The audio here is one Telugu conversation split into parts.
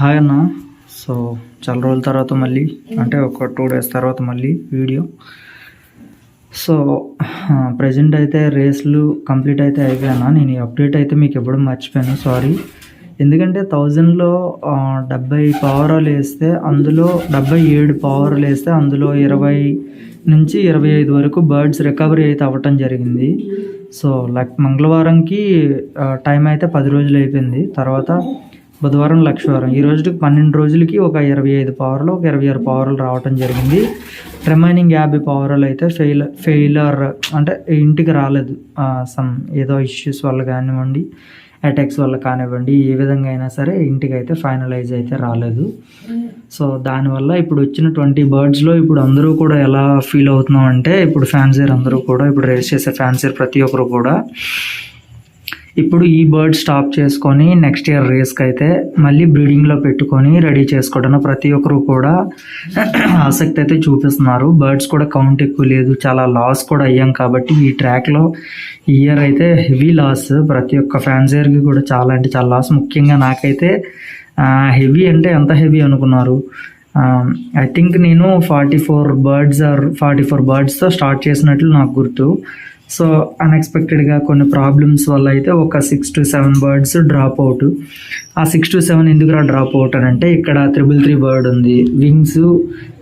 హాయ్ అన్న. సో చాలా రోజుల తర్వాత మళ్ళీ అంటే ఒక 2 days తర్వాత మళ్ళీ వీడియో. సో ప్రజెంట్ అయితే రేస్లు కంప్లీట్ అయితే అయిపోయాను. నేను ఈ అప్డేట్ అయితే మీకు ఎప్పుడు మర్చిపోయాను, సారీ. ఎందుకంటే 1000లో 70 పావురాలు వేస్తే అందులో 77 పావురాలు వేస్తే అందులో 20 నుంచి 25 వరకు బర్డ్స్ రికవరీ అయితే అవ్వటం జరిగింది. సో మంగళవారంకి టైం అయితే 10 రోజులు అయిపోయింది. తర్వాత బుధవారం లక్షవారం, ఈ రోజుకి 12 రోజులకి ఒక 25 పావురాలు, ఒక 26 పావురాలు రావటం జరిగింది. రిమైనింగ్ 50 పావురాలు అయితే ఫెయిలర్ అంటే ఇంటికి రాలేదు. ఏదో ఇష్యూస్ వల్ల కానివ్వండి, అటాక్స్ వల్ల కానివ్వండి, ఏ విధంగా అయినా సరే ఇంటికి అయితే ఫైనలైజ్ అయితే రాలేదు. సో దానివల్ల ఇప్పుడు వచ్చిన 20 బర్డ్స్లో ఇప్పుడు అందరూ కూడా ఎలా ఫీల్ అవుతున్నాం అంటే, ఇప్పుడు ఫ్యాన్సీర్ అందరూ కూడా, ఇప్పుడు రేస్ చేసే ఫ్యాన్సీర్ ప్రతి ఒక్కరు కూడా ఇప్పుడు ఈ బర్డ్ స్టాప్ చేసుకొని నెక్స్ట్ ఇయర్ రేస్కి అయితే మళ్ళీ బ్రీడింగ్లో పెట్టుకొని రెడీ చేసుకోవడానికి ప్రతి ఒక్కరు కూడా ఆసక్తి అయితే చూపిస్తున్నారు. బర్డ్స్ కూడా కౌంట్ ఎక్కువ లేదు, చాలా లాస్ కూడా అయ్యాం. కాబట్టి ఈ ట్రాక్లో ఈ ఇయర్ అయితే హెవీ లాస్, ప్రతి ఒక్క ఫ్యాన్సీర్కి కూడా చాలా అంటే చాలా లాస్. ముఖ్యంగా నాకైతే హెవీ అంటే ఎంత హెవీ అనుకున్నారు, ఐ థింక్ నేను 44 బర్డ్స్తో స్టార్ట్ చేసినట్లు నాకు గుర్తు. సో అన్ఎక్స్పెక్టెడ్గా కొన్ని ప్రాబ్లమ్స్ వల్ల అయితే ఒక 6 to 7 బర్డ్స్ డ్రాప్ అవుట్. ఆ 6 to 7 ఎందుకురా డ్రాప్ అవుట్ అని అంటే, ఇక్కడ 333 బర్డ్ ఉంది, వింగ్స్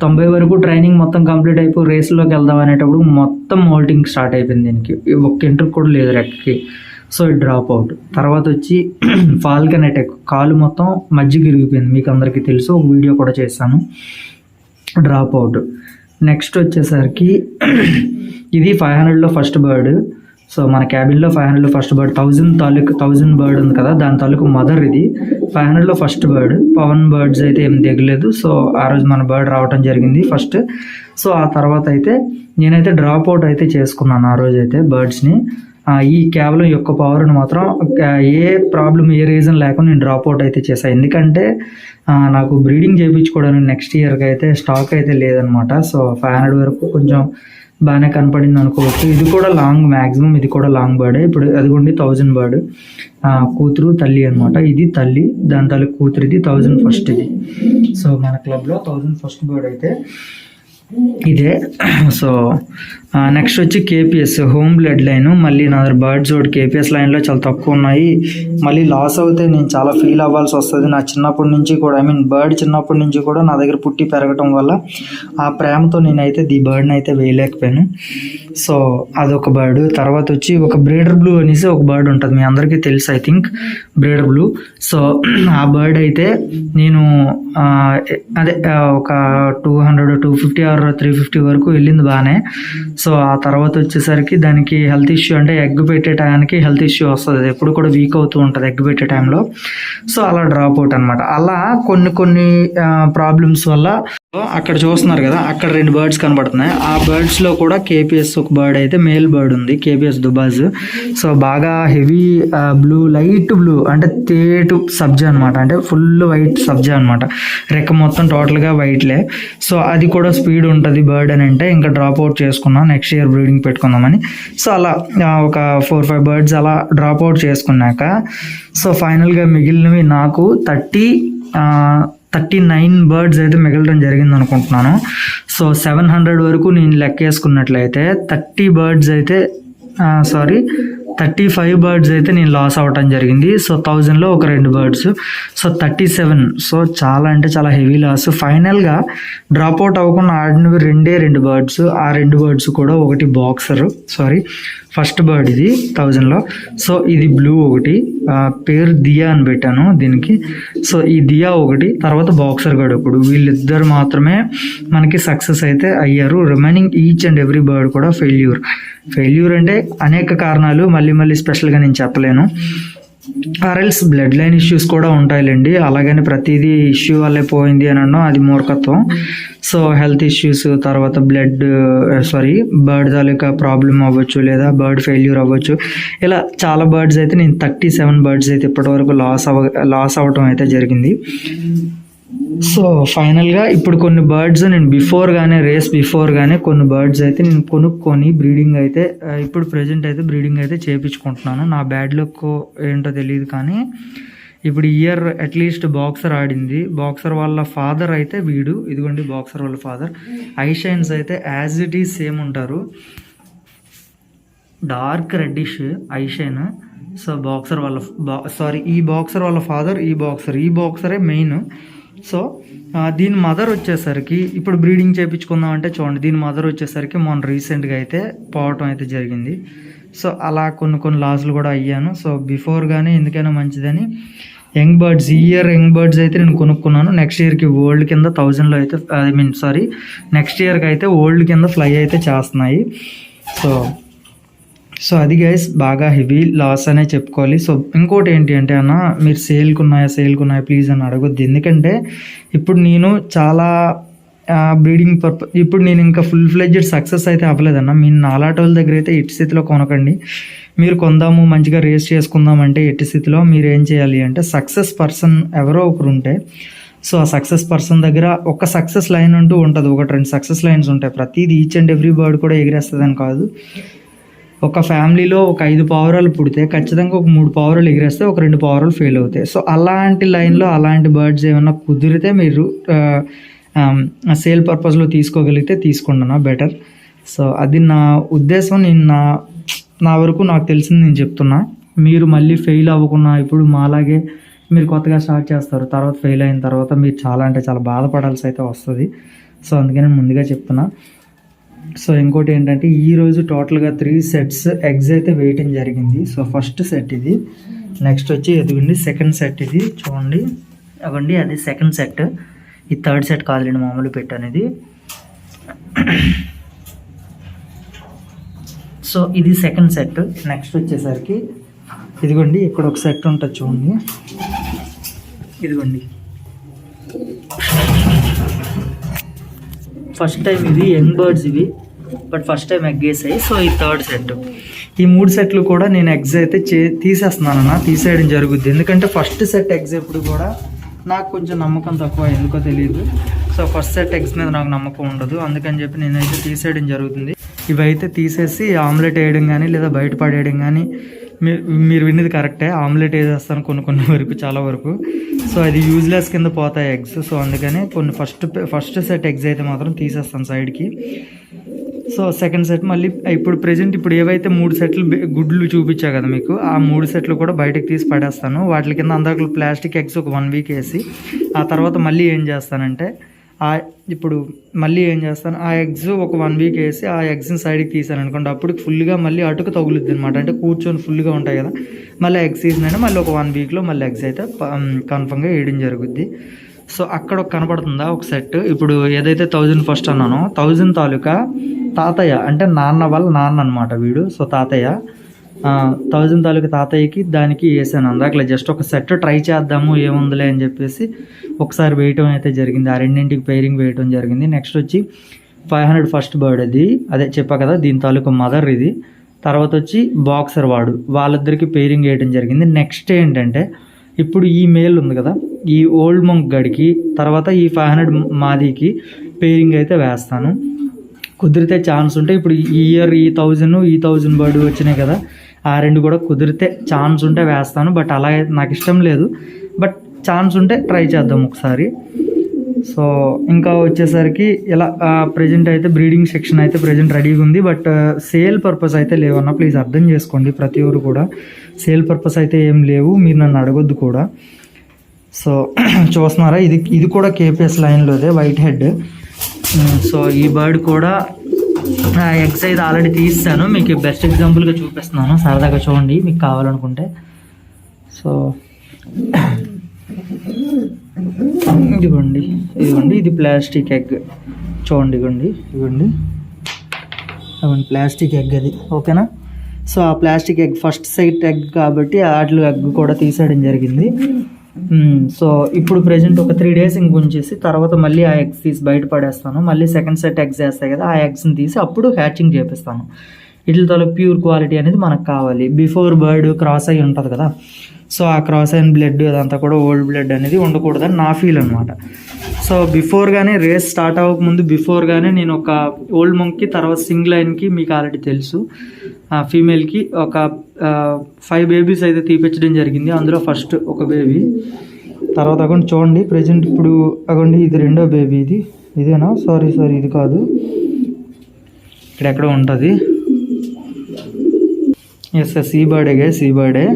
90 వరకు ట్రైనింగ్ మొత్తం కంప్లీట్ అయిపోయి రేస్లోకి వెళ్దాం అనేటప్పుడు మొత్తం మోల్టింగ్ స్టార్ట్ అయిపోయింది. దీనికి ఒక్క ఇంటర్ కూడా లేదు రెక్కకి. సో ఇది డ్రాప్ అవుట్. తర్వాత వచ్చి ఫాల్కన్ అటాక్, కాలు మొత్తం మధ్యకి విరిగిపోయింది, మీకు అందరికీ తెలుసు, ఒక వీడియో కూడా చేశాను, డ్రాప్ అవుట్. నెక్స్ట్ వచ్చేసరికి ఇది 500లో ఫస్ట్ బర్డ్. సో మన క్యాబిన్లో 500లో ఫస్ట్ బర్డ్, 1000 బర్డ్ ఉంది కదా, దాని తాలూకు మదర్ ఇది. 500లో ఫస్ట్ బర్డ్. పవన్ బర్డ్స్ అయితే ఏం దిగలేదు. సో ఆ రోజు మన బర్డ్ రావటం జరిగింది ఫస్ట్. సో ఆ తర్వాత అయితే నేనైతే డ్రాప్ అవుట్ అయితే చేసుకున్నాను ఆ రోజు అయితే బర్డ్స్ని. ఈ కేవలం యొక్క పవర్ని మాత్రం ఏ ప్రాబ్లం, ఏ రీజన్ లేకుండా నేను డ్రాప్ అవుట్ అయితే చేశాను. ఎందుకంటే నాకు బ్రీడింగ్ చేయించుకోవడానికి నెక్స్ట్ ఇయర్కి అయితే స్టాక్ అయితే లేదనమాట. సో 500 వరకు కొంచెం బాగానే కనపడింది అనుకోవచ్చు. ఇది కూడా లాంగ్, మ్యాక్సిమం ఇది కూడా లాంగ్ బర్డే. ఇప్పుడు అదిగోండి 1000 బర్డ్, కూతురు తల్లి అనమాట. ఇది తల్లి, దాని తల్లి కూతురు, ఇది 1000 ఫస్ట్ ఇది. సో మన క్లబ్లో 1000 ఫస్ట్ బర్డ్ అయితే ఇదే. సో నెక్స్ట్ వచ్చి కేపీఎస్ హోమ్ బ్లడ్ లైన్. మళ్ళీ నా దగ్గర బర్డ్స్ ఒకటి కేపీఎస్ లైన్లో చాలా తక్కువ ఉన్నాయి. మళ్ళీ లాస్ అవుతే నేను చాలా ఫీల్ అవ్వాల్సి వస్తుంది. నా చిన్నప్పటి నుంచి కూడా, బర్డ్ చిన్నప్పటి నుంచి కూడా నా దగ్గర పుట్టి పెరగటం వల్ల ఆ ప్రేమతో నేనైతే ఈ బర్డ్ని అయితే వేయలేకపోయాను. సో అదొక బర్డ్. తర్వాత వచ్చి ఒక బ్రీడర్ బ్లూ అనేసి ఒక బర్డ్ ఉంటుంది, మీ అందరికీ తెలుసు I think, breeder blue. So ఆ బర్డ్ అయితే నేను అదే ఒక 200, 250 or 350 వరకు వెళ్ళింది బాగానే. సో ఆ తర్వాత వచ్చేసరికి దానికి హెల్త్ ఇష్యూ, అంటే ఎగ్ పెట్టే టైంకి హెల్త్ ఇష్యూ వస్తుంది, ఎప్పుడు కూడా వీక్ అవుతూ ఉంటుంది ఎగ్ పెట్టే టైంలో. సో అలా డ్రాప్ అవుట్ అనమాట. అలా కొన్ని ప్రాబ్లమ్స్ వల్ల అక్కడ చూస్తున్నారు కదా, అక్కడ 2 బర్డ్స్ కనబడుతున్నాయి. ఆ బర్డ్స్లో కూడా కేపీఎస్ ఒక బర్డ్ అయితే మేల్ బర్డ్ ఉంది, కేపీఎస్ దుబాజ్. సో బాగా హెవీ బ్లూ, లైట్ బ్లూ అంటే తేటు సబ్జా అనమాట, అంటే ఫుల్ వైట్ సబ్జా అనమాట. రెక్క మొత్తం టోటల్గా వైట్లే. సో అది కూడా స్పీడ్ ఉంటుంది బర్డ్ అని అంటే ఇంకా డ్రాప్ అవుట్ చేసుకున్నాం, నెక్స్ట్ ఇయర్ బ్రీడింగ్ పెట్టుకుందామని. సో అలా ఒక 4-5 బర్డ్స్ అలా డ్రాప్ అవుట్ చేసుకున్నాక, సో ఫైనల్గా మిగిలినవి నాకు 39 బర్డ్స్ అయితే మిగలడం జరిగింది అనుకుంటున్నాను. సో 700 వరకు నేను లెక్కేసుకున్నట్లయితే 35 బర్డ్స్ అయితే నేను లాస్ అవ్వటం జరిగింది. సో 1000లో ఒక 2 బర్డ్స్, సో 37. సో చాలా అంటే చాలా హెవీ లాస్. ఫైనల్గా డ్రాప్ అవుట్ అవ్వకుండా ఆడినవి 2 బర్డ్స్. ఆ 2 బర్డ్స్ కూడా, ఒకటి బాక్సర్, ఫస్ట్ బర్డ్ ఇది 1000లో. సో ఇది బ్లూ ఒకటి, పేరు దియా అని పెట్టాను దీనికి. సో ఈ దియా ఒకటి, తర్వాత బాక్సర్ గడు ఒకడు, వీళ్ళిద్దరు మాత్రమే మనకి సక్సెస్ అయితే అయ్యారు. Remaining each and every bird కూడా ఫెయిల్యూర్ అంటే అనేక కారణాలు, మళ్ళీ స్పెషల్గా నేను చెప్పలేను. ఆర్ఎల్స్ బ్లడ్ లైన్ ఇష్యూస్ కూడా ఉంటాయిలేండి, అలాగని ప్రతిదీ ఇష్యూ వల్లే పోయింది అని అనడం అది మూర్ఖత్వం. సో హెల్త్ ఇష్యూస్, తర్వాత బర్డ్ తాలూకా ప్రాబ్లం అవ్వచ్చు, లేదా బర్డ్ ఫెయిల్యూర్ అవ్వచ్చు. ఇలా చాలా బర్డ్స్ అయితే నేను 37 బర్డ్స్ అయితే ఇప్పటివరకు లాస్ అవ్వటం అయితే జరిగింది. సో ఫైనల్గా ఇప్పుడు కొన్ని బర్డ్స్ నేను రేస్ బిఫోర్ గానే కొన్ని బర్డ్స్ అయితే నేను కొనుక్కొని బ్రీడింగ్ అయితే ఇప్పుడు ప్రెజెంట్ అయితే బ్రీడింగ్ అయితే చేయించుకుంటున్నాను. నా బ్యాడ్ లక్ ఏంటో తెలియదు, కానీ ఇప్పుడు ఇయర్ అట్లీస్ట్ బాక్సర్ ఆడింది. బాక్సర్ వాళ్ళ ఫాదర్ అయితే వీడు, ఇదిగోండి బాక్సర్ వాళ్ళ ఫాదర్. ఐషైన్స్ అయితే యాజ్ ఇట్ ఈజ్ సేమ్ ఉంటారు, డార్క్ రెడ్డిష్ ఐషైన్. సో బాక్సర్ వాళ్ళ ఈ బాక్సర్ వాళ్ళ ఫాదర్, ఈ బాక్సరే మెయిన్. సో దీని మదర్ వచ్చేసరికి ఇప్పుడు బ్రీడింగ్ చేయించుకుందాం అంటే చూడండి, దీని మదర్ వచ్చేసరికి మొన్న రీసెంట్గా అయితే పోవటం అయితే జరిగింది. సో అలా కొన్ని లాస్లు కూడా అయ్యాను. సో బిఫోర్గానే ఎందుకైనా మంచిదని యంగ్ బర్డ్స్, ఈ ఇయర్ యంగ్ బర్డ్స్ అయితే నేను కొనుక్కున్నాను. నెక్స్ట్ ఇయర్కి ఓల్డ్ కింద 1000లో అయితే నెక్స్ట్ ఇయర్కి అయితే ఓల్డ్ కింద ఫ్లై అయితే చేస్తున్నాయి. సో అది గైస్ బాగా హెవీ లాస్ అనే చెప్పుకోవాలి. సో ఇంకోటి ఏంటి అంటే అన్న, మీరు సేల్కి ఉన్నాయా ప్లీజ్ అని అడగొద్దు. ఎందుకంటే ఇప్పుడు నేను చాలా బ్రీడింగ్ పర్పస్, ఇప్పుడు నేను ఇంకా ఫుల్ ఫ్లెడ్జెడ్ సక్సెస్ అయితే అవ్వలేదన్న. మీ నాలాటి వాళ్ళ దగ్గర అయితే ఎట్టి స్థితిలో కొనకండి. మీరు కొందాము మంచిగా రేస్ చేసుకుందాం అంటే ఎట్టి స్థితిలో మీరు ఏం చేయాలి అంటే, సక్సెస్ పర్సన్ ఎవరో ఒకరు ఉంటే, సో ఆ సక్సెస్ పర్సన్ దగ్గర ఒక సక్సెస్ లైన్ అంటూ ఉంటుంది, 1-2 సక్సెస్ లైన్స్ ఉంటాయి. ప్రతిదీ ఈచ్ అండ్ ఎవ్రీ బర్డ్ కూడా ఎగిరేస్తుందని కాదు. ఒక ఫ్యామిలీలో ఒక 5 పావురాలు పుడితే ఖచ్చితంగా ఒక 3 పావురాలు ఎగిరేస్తే ఒక 2 పావురాలు ఫెయిల్ అవుతాయి. సో అలాంటి లైన్లో అలాంటి బర్డ్స్ ఏమైనా కుదిరితే మీరు సేల్ పర్పస్లో తీసుకోగలిగితే తీసుకోండి బెటర్. సో అది నా ఉద్దేశం. నేను నా వరకు నాకు తెలిసింది నేను చెప్తున్నా. మీరు మళ్ళీ ఫెయిల్ అవ్వకుండా, ఇప్పుడు మాలాగే మీరు కొత్తగా స్టార్ట్ చేస్తారు, తర్వాత ఫెయిల్ అయిన తర్వాత మీరు చాలా అంటే చాలా బాధపడాల్సి అయితే వస్తుంది. సో అందుకే నేను ముందుగా చెప్తున్నా. సో ఇంకోటి ఏంటంటే, ఈరోజు టోటల్గా 3 సెట్స్ ఎగ్స్ అయితే వేయటం జరిగింది. సో ఫస్ట్ సెట్ ఇది, నెక్స్ట్ వచ్చి ఎదుగుండి సెకండ్ సెట్ ఇది చూడండి, అవ్వండి అది సెకండ్ సెట్. ఈ థర్డ్ సెట్ కాదులేండి, మామూలు పెట్టాను ఇది. సో ఇది సెకండ్ సెట్. నెక్స్ట్ వచ్చేసరికి ఇదిగోండి ఇక్కడ ఒక సెట్ ఉంటుంది చూడండి, ఇదిగోండి ఫస్ట్ టైం ఇవి యంగ్ బర్డ్స్ ఇవి, బట్ ఫస్ట్ టైం ఎగ్ వేసాయి. సో ఈ థర్డ్ సెట్, ఈ 3 సెట్లు కూడా నేను ఎగ్స్ అయితే తీసేస్తున్నానన్నా, తీసేయడం జరుగుద్ది. ఎందుకంటే ఫస్ట్ సెట్ ఎగ్స్ ఎప్పుడు కూడా నాకు కొంచెం నమ్మకం తక్కువ, ఎందుకో తెలియదు. సో ఫస్ట్ సెట్ ఎగ్స్ మీద నాకు నమ్మకం ఉండదు, అందుకని చెప్పి నేనైతే తీసేయడం జరుగుతుంది. ఇవైతే తీసేసి ఆమ్లెట్ వేయడం కానీ లేదా బయట పడేయడం కానీ, మీరు విన్నది కరెక్టే, ఆమ్లెట్ వేసేస్తాను కొన్ని వరకు, చాలా వరకు. సో అది యూజ్లెస్ కింద పోతాయి ఎగ్స్. సో అందుకని కొన్ని ఫస్ట్ సెట్ ఎగ్స్ అయితే మాత్రం తీసేస్తాను సైడ్కి. సో సెకండ్ సెట్ మళ్ళీ ఇప్పుడు ఏవైతే 3 సెట్లు గుడ్లు చూపించా కదా మీకు, ఆ 3 సెట్లు కూడా బయటకు తీసి పడేస్తాను. వాటి కింద అందరికీ ప్లాస్టిక్ ఎగ్స్ ఒక 1 వీక్ వేసి, ఆ తర్వాత మళ్ళీ ఏం చేస్తానంటే ఆ ఎగ్స్ ఒక 1 వీక్ వేసి ఆ ఎగ్స్ని సైడ్కి తీసాను అనుకోండి, అప్పుడు ఫుల్గా మళ్ళీ అటుకు తగులుద్ది అనమాట. అంటే కూర్చొని ఫుల్గా ఉంటాయి కదా, మళ్ళీ ఎగ్స్ తీసినంటే మళ్ళీ ఒక 1 వీక్లో మళ్ళీ ఎగ్స్ అయితే కన్ఫర్మ్గా వేయడం జరుగుద్ది. సో అక్కడ కనపడుతుందా ఒక సెట్, ఇప్పుడు ఏదైతే 1000 ఫస్ట్ అన్నానో 1000 తాలూకా తాతయ్య, అంటే నాన్న వాళ్ళ నాన్న అనమాట వీడు. సో తాతయ్య 1000 తాలూకా తాతయ్యకి దానికి వేసాను అందాకలే, జస్ట్ ఒక సెట్ ట్రై చేద్దాము ఏముందిలే అని చెప్పేసి ఒకసారి వేయటం అయితే జరిగింది. ఆ రెండింటికి పెయిరింగ్ వేయటం జరిగింది. నెక్స్ట్ వచ్చి 500 ఫస్ట్ బర్డ్, అది అదే చెప్పా కదా దీని తాలూకా మదర్ ఇది. తర్వాత వచ్చి బాక్సర్ వాళ్ళిద్దరికి పెయిరింగ్ వేయటం జరిగింది. నెక్స్ట్ ఏంటంటే, ఇప్పుడు ఈ మేల్ ఉంది కదా, ఈ ఓల్డ్ మంక్ గడికి తర్వాత ఈ 500 మాదికి పెయిరింగ్ అయితే వేస్తాను. కుదిరితే ఛాన్స్ ఉంటే, ఇప్పుడు ఈ ఇయర్ ఈ 1000 బర్డ్ వచ్చినాయి కదా, ఆ 2 కూడా కుదిరితే ఛాన్స్ ఉంటే వేస్తాను. బట్ అలా నాకు ఇష్టం లేదు, బట్ ఛాన్స్ ఉంటే ట్రై చేద్దాం ఒకసారి. సో ఇంకా వచ్చేసరికి ఇలా ప్రజెంట్ అయితే బ్రీడింగ్ సెక్షన్ అయితే ప్రజెంట్ రెడీగా ఉంది. బట్ సేల్ పర్పస్ అయితే లేవన్నా, ప్లీజ్ అర్థం చేసుకోండి. ప్రతి ఒక్కరు కూడా సేల్ పర్పస్ అయితే ఏం లేవు, మీరు నన్ను అడగొద్దు కూడా. సో చూస్తున్నారా, ఇది కూడా కేపీఎస్ లైన్లోదే వైట్ హెడ్. సో ఈ బర్డ్ కూడా ఎగ్స్ అయితే ఆల్రెడీ తీస్తాను, మీకు బెస్ట్ ఎగ్జాంపుల్గా చూపిస్తున్నాను, సరదాగా చూడండి మీకు కావాలనుకుంటే. సో ఇదిగోండి ఇది ప్లాస్టిక్ ఎగ్ చూడండి, ఇవ్వండి ప్లాస్టిక్ ఎగ్ అది, ఓకేనా. సో ఆ plastic egg first set egg కాబట్టి వాటిలో ఎగ్ కూడా తీసేయడం జరిగింది. సో ఇప్పుడు ప్రజెంట్ ఒక 3 డేస్ ఇంకొంచేసి తర్వాత మళ్ళీ ఆ ఎగ్స్ తీసి బయట పడేస్తాను. మళ్ళీ సెకండ్ సెట్ ఎగ్స్ వేస్తాయి కదా, ఆ ఎగ్స్ని తీసి అప్పుడు హ్యాచింగ్ చేపిస్తాను. వీటితో ప్యూర్ క్వాలిటీ అనేది మనకు కావాలి. బిఫోర్ బర్డ్ క్రాస్ అయ్యి ఉంటుంది కదా, సో ఆ క్రాస్ అయిన బ్లడ్ అదంతా కూడా ఓల్డ్ బ్లడ్ అనేది ఉండకూడదని నా ఫీల్ అనమాట. సో బిఫోర్గానే రేస్ స్టార్ట్ అవ్వకముందు బిఫోర్గానే నేను ఒక ఓల్డ్ మంక్కి తర్వాత సింగ్ లైన్కి మీకు ఆల్రెడీ తెలుసు ఫీమేల్కి ఒక 5 బేబీస్ అయితే తీపించడం జరిగింది. అందులో ఫస్ట్ ఒక బేబీ, తర్వాత అగోండి చూడండి ప్రజెంట్ ఇప్పుడు అగోండి ఇది రెండో బేబీ. ఇదేనా? సారీ ఇది కాదు, ఇక్కడెక్కడో ఉంటుంది. ఎస్ ఈ బర్డే.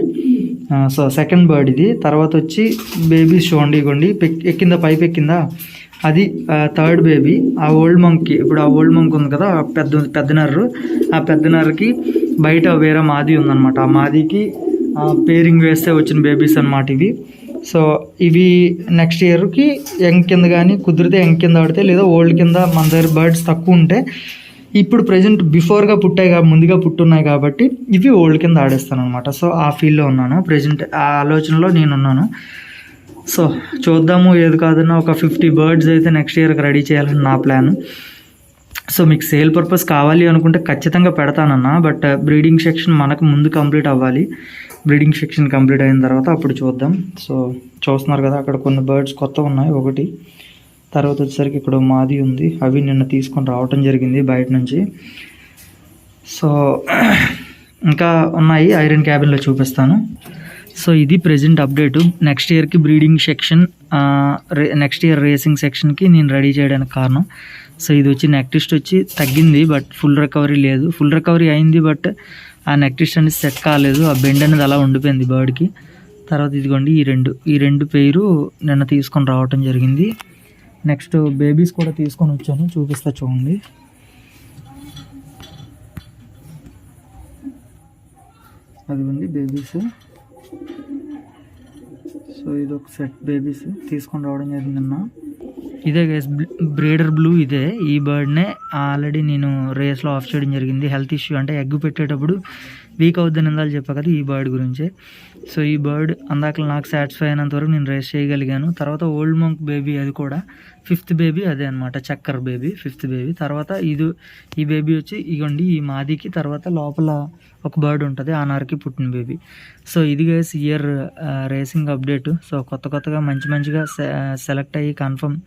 సో సెకండ్ బర్డ్ ఇది. తర్వాత వచ్చి బేబీస్ చూడండి, ఇగోండి ఎక్కిందా, పైకి ఎక్కిందా, అది థర్డ్ బేబీ. ఆ ఓల్డ్ మంక్కి ఇప్పుడు ఆ ఓల్డ్ మంక్ ఉంది కదా పెద్దనర్రు, ఆ పెద్దనర్రకి బయట వేరే మాది ఉందన్నమాట. ఆ మాదికి పేరింగ్ వేస్తే వచ్చిన బేబీస్ అన్నమాట ఇవి. సో ఇవి నెక్స్ట్ ఇయర్కి యంగ్ కింద కానీ కుదిరితే యంగ్ కింద ఆడితే, లేదా ఓల్డ్ కింద మన దగ్గర బర్డ్స్ తక్కువ ఉంటే ఇప్పుడు ప్రజెంట్ బిఫోర్గా ముందుగా పుట్టున్నాయి కాబట్టి ఇవి ఓల్డ్ కింద ఆడేస్తాను అనమాట. సో ఆ ఫీల్డ్లో ఉన్నాను ప్రజెంట్, ఆ ఆలోచనలో నేనున్నాను. సో చూద్దాము, ఏది కాదన్నా ఒక 50 బర్డ్స్ అయితే నెక్స్ట్ ఇయర్కి రెడీ చేయాలని నా ప్లాన్. సో మీకు సేల్ పర్పస్ కావాలి అనుకుంటే ఖచ్చితంగా పెడతానన్నా, బట్ బ్రీడింగ్ సెక్షన్ మనకు ముందు కంప్లీట్ అవ్వాలి. బ్రీడింగ్ సెక్షన్ కంప్లీట్ అయిన తర్వాత అప్పుడు చూద్దాం. సో చూస్తున్నారు కదా అక్కడ కొన్ని బర్డ్స్ కొత్త ఉన్నాయి, ఒకటి. తర్వాత వచ్చేసరికి ఇక్కడ మాది ఉంది, అవి నిన్న తీసుకొని రావటం జరిగింది బయట నుంచి. సో ఇంకా ఉన్నాయి, ఐరన్ క్యాబిన్లో చూపిస్తాను. సో ఇది ప్రెజెంట్ అప్డేటు. నెక్స్ట్ ఇయర్కి breeding section, next year racing సెక్షన్కి నేను రెడీ చేయడానికి కారణం. సో ఇది వచ్చి నెక్ ట్విస్ట్ వచ్చి తగ్గింది, బట్ ఫుల్ రికవరీ లేదు. ఫుల్ రికవరీ అయింది, బట్ ఆ నెక్ ట్విస్ట్ అనేది సెట్ కాలేదు, ఆ బెండ్ అనేది అలా ఉండిపోయింది బర్డ్కి. తర్వాత ఇదిగోండి ఈ రెండు పేరు నిన్న తీసుకొని రావటం జరిగింది. నెక్స్ట్ బేబీస్ కూడా తీసుకొని వచ్చాను, చూపిస్తా చూడండి. అదిగోండి బేబీస్. సో ఇది ఒక సెట్ బేబీస్ తీసుకొని రావడం జరిగిందన్న. ఇదే గైస్ బ్రీడర్ బ్లూ. ఇదే ఈ బర్డ్నే ఆల్రెడీ నేను రేస్లో ఆఫ్ చేయడం జరిగింది. హెల్త్ ఇష్యూ అంటే ఎగ్ పెట్టేటప్పుడు వీక్ అవుద్దని ఇందాలు చెప్పా కదా, ఈ బర్డ్ గురించే. సో ఈ బర్డ్ అందాక నాకు సాటిస్ఫై అయినంత వరకు నేను రేస్ చేయగలిగాను. తర్వాత ఓల్డ్ మంక్ బేబీ, అది కూడా 5th బేబీ అదే అనమాట, చక్కర్ బేబీ 5th బేబీ. తర్వాత ఈ బేబీ వచ్చి ఇగోండి ఈ మాదికి, తర్వాత లోపల ఒక బర్డ్ ఉంటుంది ఆ నరకి పుట్టిన బేబీ. సో ఇది guys year racing update. So కొత్తగా మంచిగా సెలెక్ట్ అయ్యి కన్ఫర్మ్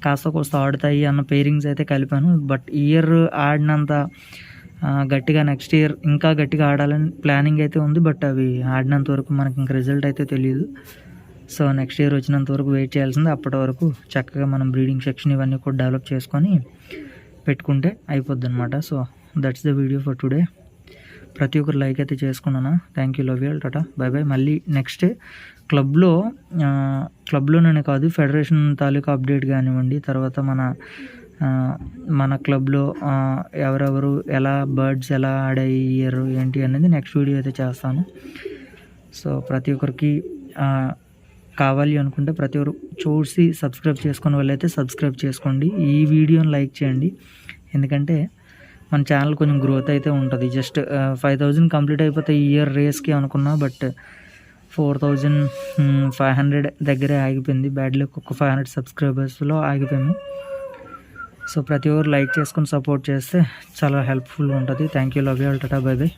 కాస్త కోస్త ఆడుతాయి అన్న పేరింగ్స్ అయితే కలిపాను. బట్ ఇయర్ ఆడినంత గట్టిగా నెక్స్ట్ ఇయర్ ఇంకా గట్టిగా ఆడాలని ప్లానింగ్ అయితే ఉంది, బట్ అవి ఆడినంత వరకు మనకి ఇంకా రిజల్ట్ అయితే తెలియదు. సో నెక్స్ట్ ఇయర్ వచ్చినంత వరకు వెయిట్ చేయాల్సింది. అప్పటి వరకు చక్కగా మనం బ్రీడింగ్ సెక్షన్ ఇవన్నీ కూడా డెవలప్ చేసుకొని పెట్టుకుంటే అయిపోద్ది అనమాట. So that's the video for today. ప్రతి ఒక్కరు లైక్ అయితే చేసుకున్నాను. Thank you, love you all, tata bye by. మళ్ళీ నెక్స్ట్ క్లబ్లోనే కాదు, ఫెడరేషన్ తాలూకా అప్డేట్ కానివ్వండి, తర్వాత మన క్లబ్లో ఎవరెవరు ఎలా బర్డ్స్ ఎలా ఆడారు ఏంటి అనేది నెక్స్ట్ వీడియో అయితే చేస్తాను. సో ప్రతి ఒక్కరికి కావాలి అనుకుంటే ప్రతి ఒక్కరు చూసి సబ్స్క్రైబ్ చేసుకునే వాళ్ళైతే సబ్స్క్రైబ్ చేసుకోండి. ఈ వీడియోని లైక్ చేయండి, ఎందుకంటే మన ఛానల్ కొంచెం గ్రోత్ అయితే ఉంటుంది. జస్ట్ 5000 కంప్లీట్ అయిపోతే ఈ ఇయర్ రేస్కి అనుకున్నా, బట్ 4500 దగ్గరే ఆగిపోయింది. బ్యాడ్ లక్, ఒక 500 సబ్స్క్రైబర్స్లో ఆగిపోయాము. సో ప్రతి ఒక్కరు లైక్ చేసుకొని సపోర్ట్ చేస్తే చాలా హెల్ప్ఫుల్ ఉంటుంది. Thank you, love you all, tata bye by.